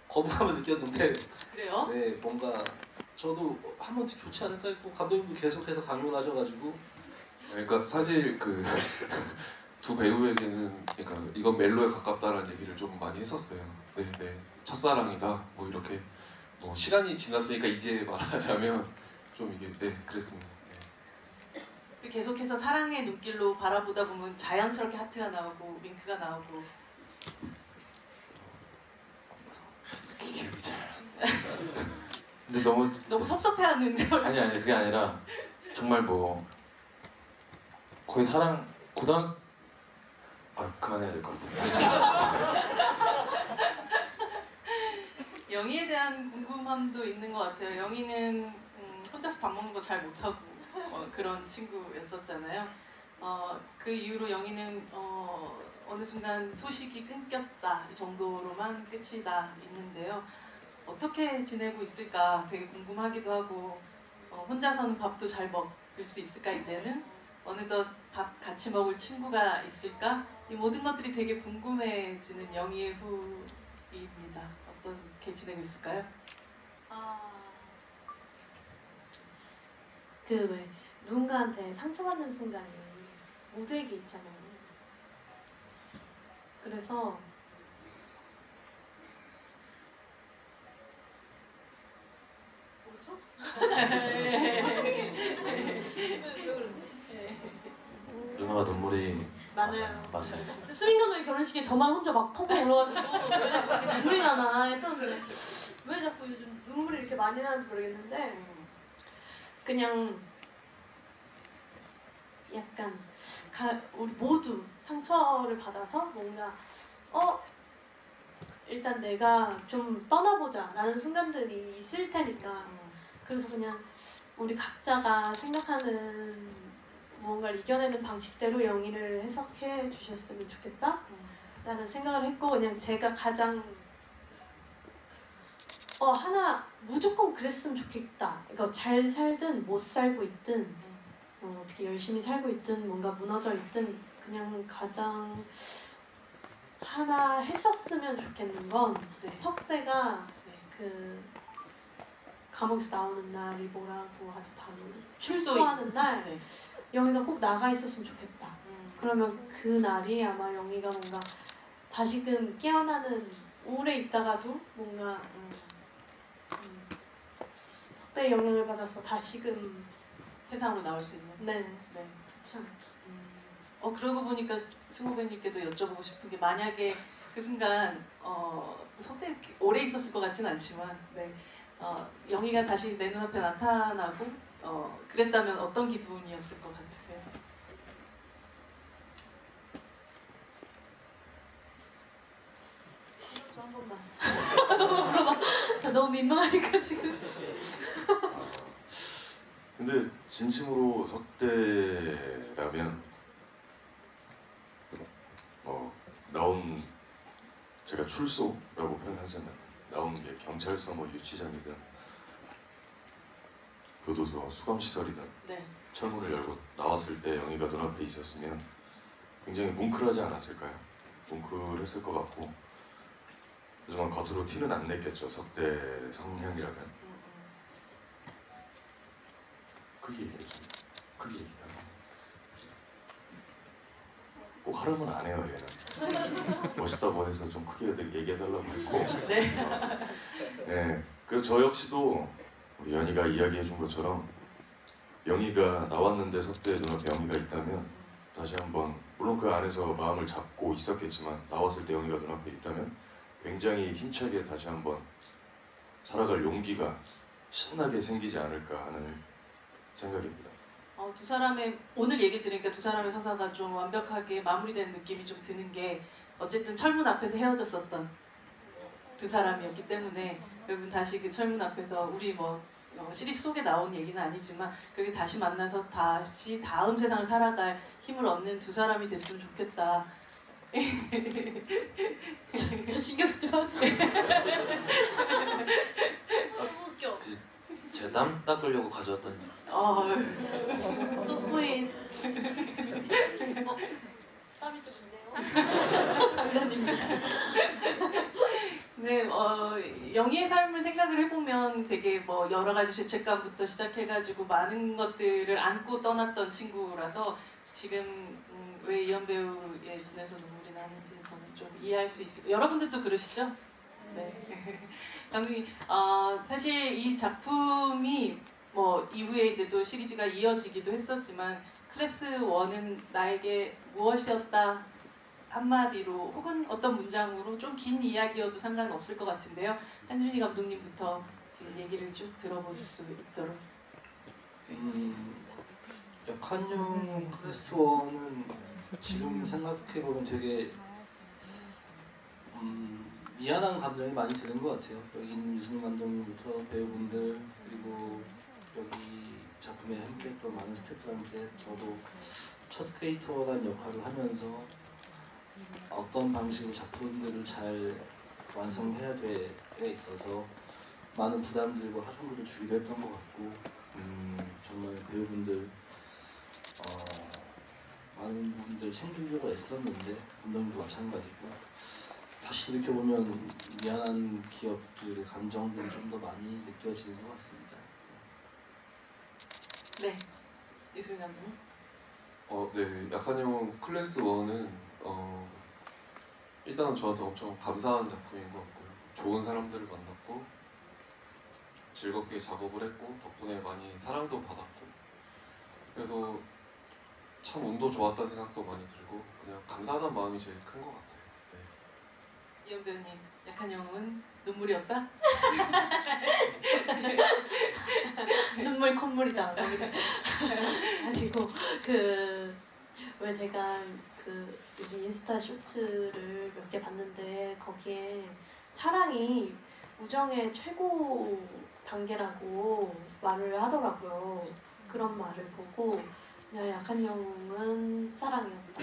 거부감을 느꼈는데 그래요? 네 뭔가 저도 한번 좋지 않을까 했고 감독님도 계속해서 강요를 하셔가지고 그러니까 사실 그 두 배우에게는 그러니까 이건 멜로에 가깝다라는 얘기를 좀 많이 했었어요. 네. 첫사랑이다. 뭐 이렇게 뭐 시간이 지났으니까 이제 말하자면 좀 이게 그랬습니다. 네. 계속해서 사랑의 눈길로 바라보다 보면 자연스럽게 하트가 나오고 윙크가 나오고. 기억이 잘 안 나. 근데 너무 너무 섭섭해하는 아니 그게 아니라 정말 뭐 거의 사랑 그만해야 될 것 같아요. 영희에 대한 궁금함도 있는 것 같아요. 영희는 혼자서 밥 먹는 거 잘 못하고 그런 친구였었잖아요. 그 이후로 영희는 어느 순간 소식이 끊겼다 이 정도로만 끝이 나 있는데요. 어떻게 지내고 있을까 되게 궁금하기도 하고 혼자서는 밥도 잘 먹을 수 있을까 이제는 어느덧 밥 같이 먹을 친구가 있을까 이 모든 것들이 되게 궁금해지는 영희의 후입니다. 어떻게 지내고 있을까요? 그 왜 누군가한테 상처받는 순간이 모두에게 있잖아요. 그래서 뭐죠? 누나가 눈물이 많아요. 맞아요. 수민 감독의 결혼식에 저만 혼자 막 펑펑 울어가지고 왜 자꾸 이렇게 눈물이 나나 했었는데 왜 자꾸 요즘 눈물이 이렇게 많이 나는지 모르겠는데 그냥 약간 우리 모두 상처를 받아서 뭔가 일단 내가 좀 떠나보자 라는 순간들이 있을 테니까 그래서 그냥 우리 각자가 생각하는 무언가를 이겨내는 방식대로 영희를 해석해 주셨으면 좋겠다 라는 생각을 했고 그냥 제가 가장 하나 무조건 그랬으면 좋겠다. 그러니까 잘 살든 못 살고 있든 어떻게 열심히 살고 있든 뭔가 무너져 있든 그냥 가장 하나 했었으면 좋겠는 건 네. 석대가 네. 그 감옥에서 나오는 날이 뭐라고 하죠? 바로 출소 출소하는 날 네. 영희가 꼭 나가 있었으면 좋겠다. 그러면 그 날이 아마 영희가 뭔가 다시금 깨어나는 오래 있다가도 뭔가 석대의 영향을 받아서 다시금 세상으로 나올 수 있는. 네 네. 참. 그러고 보니까 승호배님께도 여쭤보고 싶은 게 만약에 그 순간 석대 오래 있었을 것 같진 않지만 네. 영희가 다시 내 눈앞에 나타나고 그랬다면 어떤 기분이었을 것 같으세요? 한 번만 물어봐. 너무 민망하니까 지금. 근데 진심으로 석대라면 나온 제가 출소라고 표현하잖아요. 나온 게 경찰서 뭐 유치장이든 교도소 수감시설이든 네. 철문을 열고 나왔을 때 영희가 눈앞에 있었으면 굉장히 뭉클하지 않았을까요? 뭉클했을 것 같고 하지만 겉으로 티는 안 냈겠죠. 석대 성향이라면 크게 얘기해줘. 크게 얘기해요. 꼭 하라면 안 해요 얘는. 멋있다고 해서 좀 크게 얘기해달라고 했고 네, 그래서 저 역시도 우리 연희가 이야기해준 것처럼 영희가 나왔는데 석대의 눈앞에 영희가 있다면 다시 한번 물론 그 안에서 마음을 잡고 있었겠지만 나왔을 때 영희가 눈앞에 있다면 굉장히 힘차게 다시 한번 살아갈 용기가 신나게 생기지 않을까 하는 생각입니다. 두 사람의 오늘 얘기 들으니까 두 사람의 서사가 좀 완벽하게 마무리된 느낌이 좀 드는 게 어쨌든 철문 앞에서 헤어졌었던 두 사람이었기 때문에 결국은 다시 그 철문 앞에서 우리 뭐 시리즈 속에 나온 얘기는 아니지만 그게 다시 만나서 다시 다음 세상을 살아갈 힘을 얻는 두 사람이 됐으면 좋겠다. 저 신경 쓰지 마세요. 너무 웃겨. 제가 땀 닦으려고 가져왔던 So sweet. 땀이 좀 있네요. 장난입니다. 네, 영희의 삶을 생각을 해보면 되게 뭐 여러 가지 죄책감부터 시작해가지고 많은 것들을 안고 떠났던 친구라서 지금 왜 이현 배우의 눈에서 눈물이 나는지 저는 좀 이해할 수 있을. 여러분들도 그러시죠? 네. 감독님, 사실 이 작품이 뭐 이후에도 시리즈가 이어지기도 했었지만 클래스 1은 나에게 무엇이었다 한마디로 혹은 어떤 문장으로 좀 긴 이야기여도 상관은 없을 것 같은데요. 한준희 감독님부터 지금 얘기를 쭉 들어볼 수 있도록. 역한용 클래스 1은 지금 생각해보면 되게 미안한 감정이 많이 드는 것 같아요. 여기 있는 유승민 감독님부터 배우분들 그리고 여기 작품에 함께했던 많은 스태프들한테 저도 첫 크리에이터라는 역할을 하면서 어떤 방식으로 작품들을 잘 완성해야 돼에 있어서 많은 부담들과 활동들을 주기도 했던 것 같고 정말 배우분들 많은 분들 챙기려고 애썼는데 감독님도 마찬가지고 다시 이렇게 보면 미안한 기억들의 감정들이 좀 더 많이 느껴지는 것 같습니다. 네, 이수민 감독님. 네, 약한영 클래스 1은 일단은 저한테 엄청 감사한 작품인 것 같고요. 좋은 사람들을 만났고 즐겁게 작업을 했고 덕분에 많이 사랑도 받았고 그래서 참 운도 좋았다는 생각도 많이 들고 그냥 감사하다는 마음이 제일 큰 것 같아요. 네. 이현 배우님, 약한 영웅은 눈물이었다? 눈물 콧물이다. 아니고 왜 제가 요즘 인스타 쇼츠를 몇 개 봤는데 거기에 사랑이 우정의 최고 단계라고 말을 하더라고요. 그런 말을 보고 그냥 약한 영웅은 사랑이었다.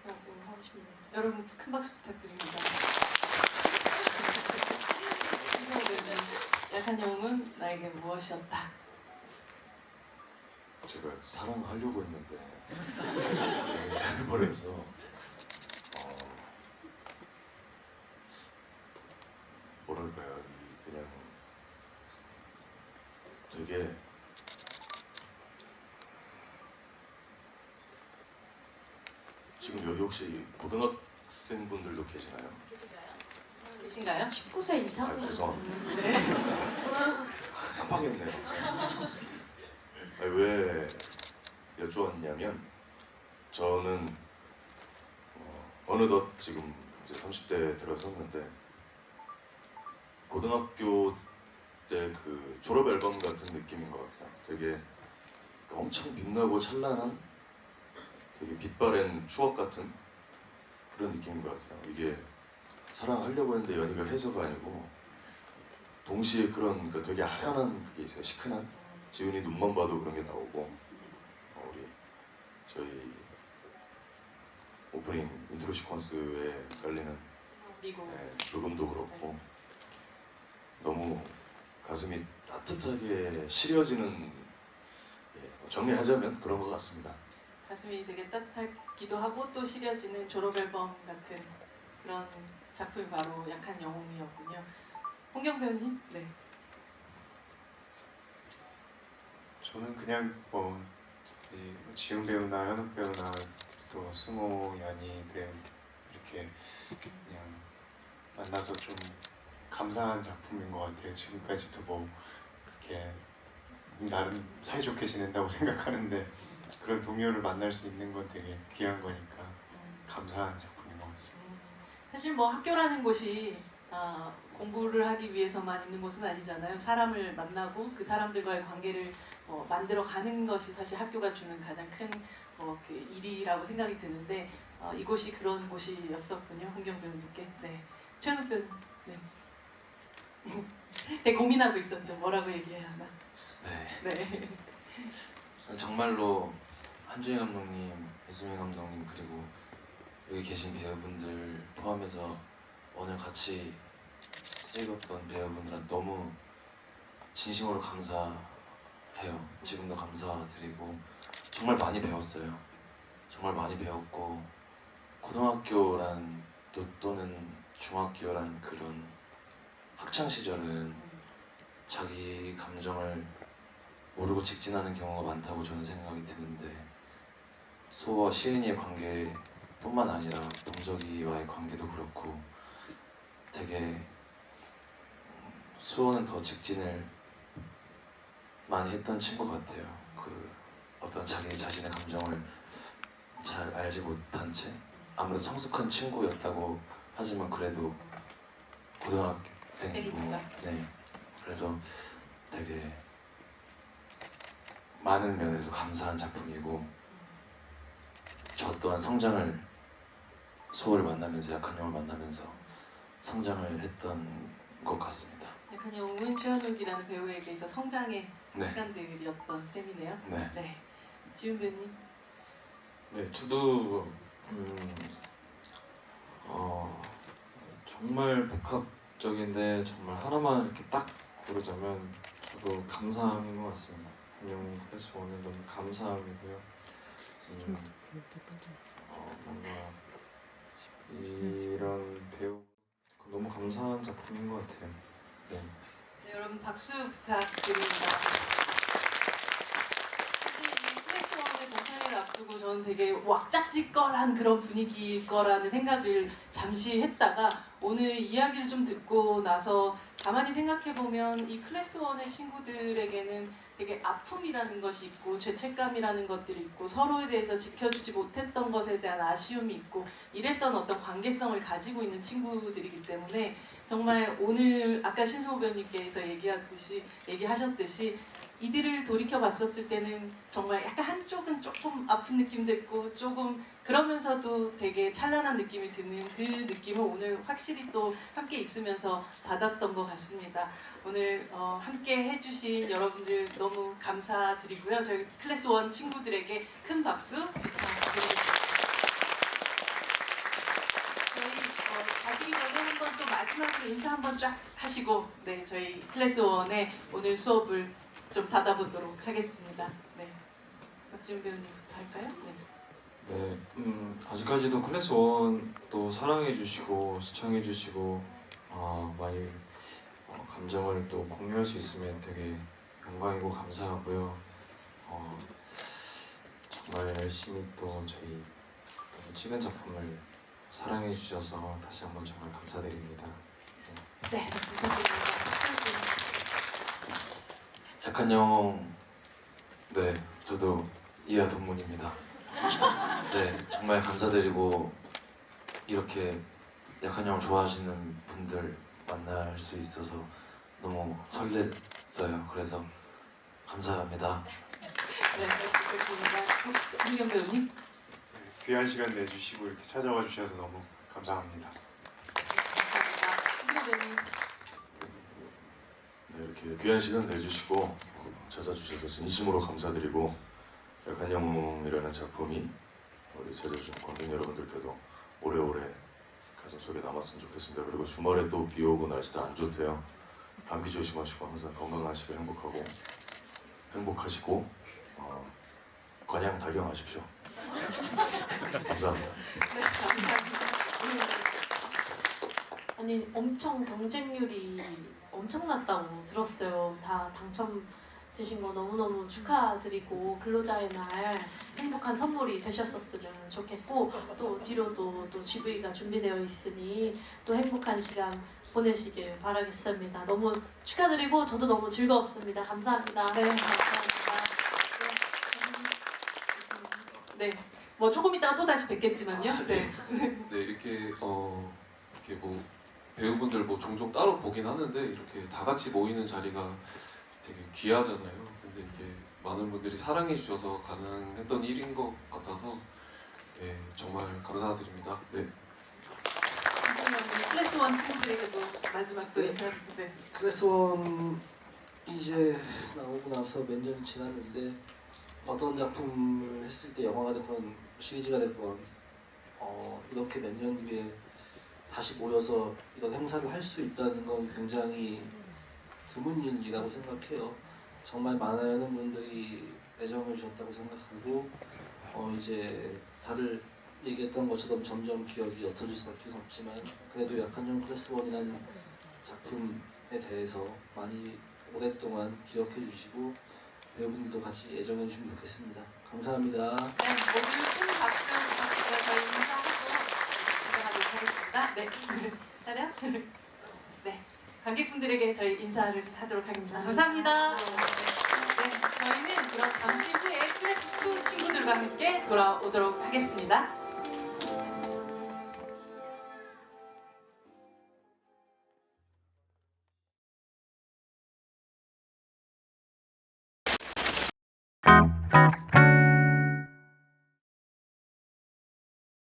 라고 하고 싶네요. 여러분 큰 박수 부탁드립니다. 약한 영웅은 나에게 무엇이었다? 제가 사랑하려고 했는데 버려서 뭐랄까요, 그냥 되게 지금 여기 혹시 고등학생분들도 계시나요? 계신가요? 19세 이상? 죄송합니다. 네. 깜빡했네요. 왜 여쭈었냐면 저는 어느덧 지금 이제 30대 들어섰는데 고등학교 때 그 졸업 앨범 같은 느낌인 것 같아요. 되게 엄청 빛나고 찬란한 되게 빛바랜 추억 같은 그런 느낌인 것 같아요. 이게 사랑하려고 했는데 연희가 해서가 아니고 동시에 그런 그러니까 되게 아련한 그게 있어요. 시큰한 지훈이 눈만 봐도 그런 게 나오고 우리 저희 오프닝 인트로 시퀀스에 깔리는 미국. 녹음도 그렇고 너무 가슴이 따뜻하게 시려지는 정리하자면 그런 것 같습니다. 가슴이 되게 따뜻하기도 하고 또 시려지는 졸업 앨범 같은 그런 작품이 바로 약한 영웅이었군요. 홍경 배우님? 네. 저는 그냥 이 지훈 배우나 현욱 배우나 또 승호, 연희 배우 이렇게 그냥 만나서 좀 감사한 작품인 것 같아요. 지금까지도 이렇게 나름 사이좋게 지낸다고 생각하는데 그런 동료를 만날 수 있는 건 되게 귀한 거니까 감사한 작품인 것 같습니다. 사실 뭐 학교라는 곳이 공부를 하기 위해서만 있는 곳은 아니잖아요. 사람을 만나고 그 사람들과의 관계를 만들어 가는 것이 사실 학교가 주는 가장 큰 그 일이라고 생각이 드는데 이곳이 그런 곳이었었군요. 홍경 배우님께. 네. 최현욱 배우님. 네. 되게 고민하고 있었죠. 뭐라고 얘기해야 하나. 네. 네. 정말로 한주희 감독님, 이수민 감독님 그리고 여기 계신 배우분들 포함해서 오늘 같이 찍었던 배우분들한테 너무 진심으로 감사해요. 지금도 감사드리고 정말 많이 배웠어요. 정말 많이 배웠고 고등학교란 또는 중학교란 그런 학창 시절은 자기 감정을 모르고 직진하는 경우가 많다고 저는 생각이 드는데 수호와 시은이의 관계뿐만 아니라 동석이와의 관계도 그렇고 되게 수호는 더 직진을 많이 했던 친구 같아요. 그 어떤 자기 자신의 감정을 잘 알지 못한 채 아무래도 성숙한 친구였다고 하지만 그래도 고등학생이고 애기니까. 네. 그래서 되게 많은 면에서 감사한 작품이고 저 또한 성장을 수호를 만나면서 약한 영을 만나면서 성장을 했던 것 같습니다. 약간 영웅은 최현욱이라는 배우에게 있어 성장의 네, 시간들이었던 셈이네요. 네. 네. 지훈 배우님. 네, 저도 정말 복합적인데 정말 하나만 이렇게 딱 고르자면 저도 감사함인 것 같습니다. 안녕 클래스 원은 너무 감사함이고요. 뭔가 이런 배우 너무 감사한 작품인 것 같아요. 네. 네, 여러분 박수 부탁드립니다. 사실 이 클래스 원의 공연을 앞두고 저는 되게 왁작지껄한 그런 분위기일 거라는 생각을 잠시 했다가 오늘 이야기를 좀 듣고 나서 가만히 생각해보면 이 클래스 원의 친구들에게는 되게 아픔이라는 것이 있고 죄책감이라는 것들이 있고 서로에 대해서 지켜주지 못했던 것에 대한 아쉬움이 있고 이랬던 어떤 관계성을 가지고 있는 친구들이기 때문에 정말 오늘 아까 신승호 배우님께서 얘기하셨듯이 이들을 돌이켜 봤었을 때는 정말 약간 한쪽은 조금 아픈 느낌도 있고 조금 그러면서도 되게 찬란한 느낌이 드는 그 느낌을 오늘 확실히 또 함께 있으면서 받았던 것 같습니다. 오늘 함께 해주신 여러분들 너무 감사드리고요. 저희 클래스 원 친구들에게 큰 박수 부탁드리겠습니다. 저희 가시기 전에 한번 또 마지막으로 인사 한번 쫙 하시고 네 저희 클래스 원의 오늘 수업을 좀 닫아보도록 하겠습니다. 네, 박지훈 배우님부터 할까요? 네. 네, 아직까지도 클래스 원또 사랑해주시고 시청해주시고 많이 감정을 또 공유할 수 있으면 되게 영광이고 감사하고요. 정말 열심히 또 저희 찍은 작품을 사랑해주셔서 다시 한번 정말 감사드립니다. 네, 부탁드립니다. 약한 영웅, 네, 저도 이하 동문입니다. 네, 정말 감사드리고 이렇게 약한 영웅 좋아하시는 분들 만날 수 있어서 너무 설렜어요. 그래서 감사합니다. 네, 부탁드립니다. 한경 배우님. 귀한 시간 내주시고 이렇게 찾아와 주셔서 너무 감사합니다. 감사합니다. 신경 배우님. 네, 이렇게 귀한 시간 내주시고 찾아주셔서 진심으로 감사드리고 약한 영웅이라는 작품이 우리 찾아주신 관객 여러분들께도 오래오래 가슴속에 남았으면 좋겠습니다. 그리고 주말에 또 비 오고 날씨도 안 좋대요. 감기 조심하시고 항상 건강하시고 행복하시고 관양 달경하십시오. 감사합니다. 네, 감사합니다. 아니 엄청 경쟁률이 엄청났다고 들었어요. 다 당첨되신 거 너무너무 축하드리고 근로자의 날 행복한 선물이 되셨었으면 좋겠고 또 뒤로도 또 GV가 준비되어 있으니 또 행복한 시간 보내시길 바라겠습니다. 너무 축하드리고 저도 너무 즐거웠습니다. 감사합니다. 네, 감사합니다. 네, 뭐 조금 있다가 또 다시 뵙겠지만요. 네. 네, 이렇게 뭐 배우분들 뭐 종종 따로 보긴 하는데 이렇게 다 같이 모이는 자리가 되게 귀하잖아요. 근데 이게 많은 분들이 사랑해 주셔서 가능했던 일인 것 같아서 네, 정말 감사드립니다. 네. 클래스 원 친구들에게도 마지막 또 인사드립니다. 네. 클래스 원 이제 나오고 나서 몇 년이 지났는데 어떤 작품을 했을 때 영화가 됐건 시리즈가 됐건 이렇게 몇 년 뒤에 다시 모여서 이런 행사를 할 수 있다는 건 굉장히 드문 일이라고 생각해요. 정말 많은 분들이 애정을 주셨다고 생각하고 이제 다들 얘기했던 것처럼 점점 기억이 옅어질 수밖에 없지만 그래도 약한영 클래스1이라는 작품에 대해서 많이 오랫동안 기억해 주시고 여러분들도 같이 애정해 주시면 좋겠습니다. 감사합니다. 네, 모두 큰 박수 부탁드려요. 저희 인사하고 인사하도록 하겠습니다. 네, 차려? 네, 관객분들에게 저희 인사를 하도록 하겠습니다. 감사합니다. 네, 저희는 그럼 잠시 후에 클래스2 친구들과 함께 돌아오도록 하겠습니다.